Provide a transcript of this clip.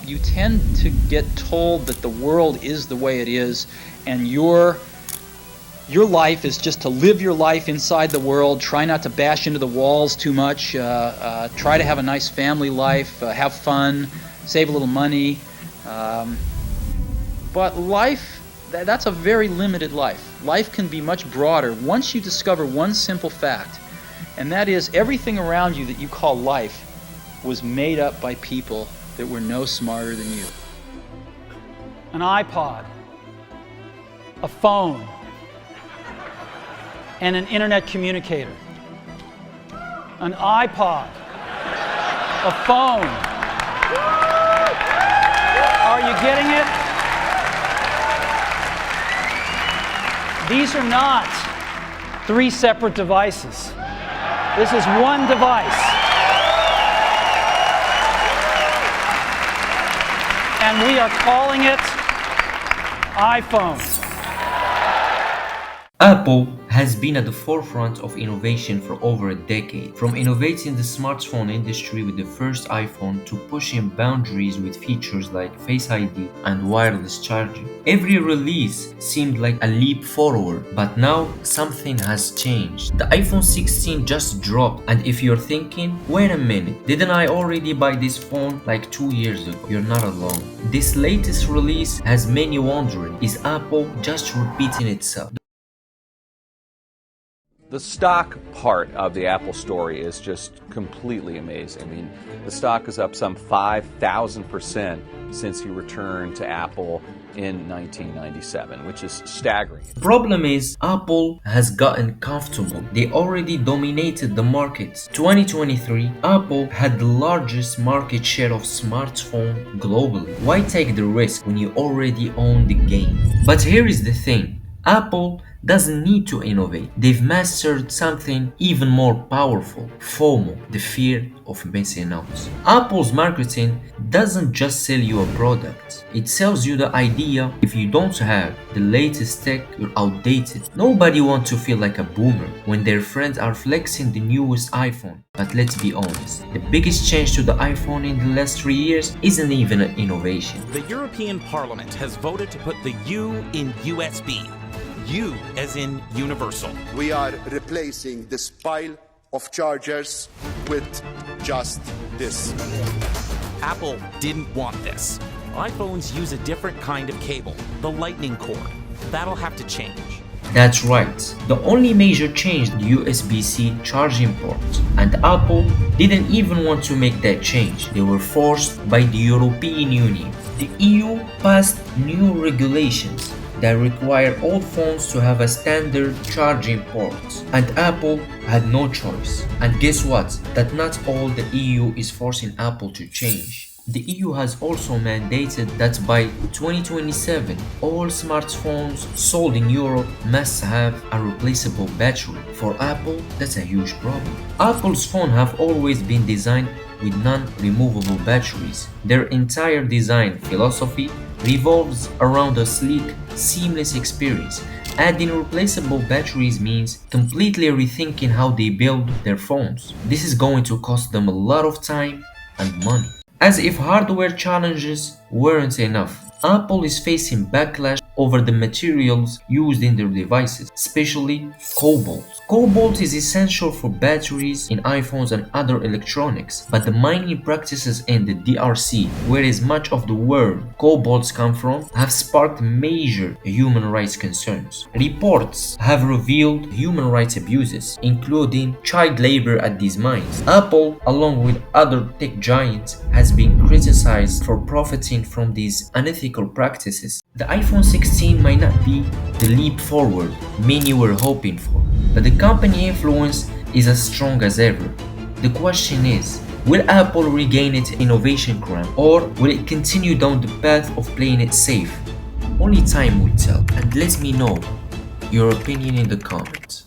you tend to get told that the world is the way it is, and your life is just to live your life inside the world, try not to bash into the walls too much, try to have a nice family life, have fun, save a little money. But life, that's a very limited life. Life can be much broader once you discover one simple fact, and that is everything around you that you call life was made up by people that were no smarter than you. An iPod, a phone, and an internet communicator. An iPod, a phone. Are you getting it? These are not three separate devices. This is one device. And we are calling it iPhone. Apple has been at the forefront of innovation for over a decade, from innovating the smartphone industry with the first iPhone to pushing boundaries with features like Face ID and wireless charging. Every release seemed like a leap forward, but now something has changed. The iPhone 16 just dropped, and if you're thinking, wait a minute, didn't I already buy this phone like 2 years ago? You're not alone. This latest release has many wondering, is Apple just repeating itself? The stock part of the Apple story is just completely amazing. I mean, the stock is up some 5,000% since he returned to Apple in 1997, which is staggering. The problem is, Apple has gotten comfortable. They already dominated the market. 2023, Apple had the largest market share of smartphone globally. Why take the risk when you already own the game? But here is the thing. Apple doesn't need to innovate. They've mastered something even more powerful: FOMO, the fear of missing out. Apple's marketing doesn't just sell you a product, it sells you the idea if you don't have the latest tech, you're outdated. Nobody wants to feel like a boomer when their friends are flexing the newest iPhone. But let's be honest, the biggest change to the iPhone in the last 3 years isn't even an innovation. The European Parliament has voted to put the U in USB. U as in universal. We are replacing this pile of chargers with just this. Apple didn't want this. iPhones use a different kind of cable, the lightning cord. That'll have to change. That's right. The only major change is the USB-C charging port, and Apple didn't even want to make that change. They were forced by the European Union. The EU passed new regulations that require all phones to have a standard charging port, and Apple had no choice. And guess what? That not all the EU is forcing Apple to change. The EU has also mandated that by 2027, all smartphones sold in Europe must have a replaceable battery. For Apple, that's a huge problem. Apple's phones have always been designed with non-removable batteries. Their entire design philosophy revolves around a sleek, seamless experience. Adding replaceable batteries means completely rethinking how they build their phones. This is going to cost them a lot of time and money. As if hardware challenges weren't enough, Apple is facing backlash over the materials used in their devices, especially cobalt. Cobalt is essential for batteries in iPhones and other electronics, but the mining practices in the DRC, where as much of the world cobalts come from, have sparked major human rights concerns. Reports have revealed human rights abuses, including child labor at these mines. Apple, along with other tech giants, has been criticized for profiting from these unethical practices. The iPhone 16 might not be the leap forward many were hoping for, but the company influence is as strong as ever. The question is, will Apple regain its innovation crown, or will it continue down the path of playing it safe? Only time will tell, and let me know your opinion in the comments.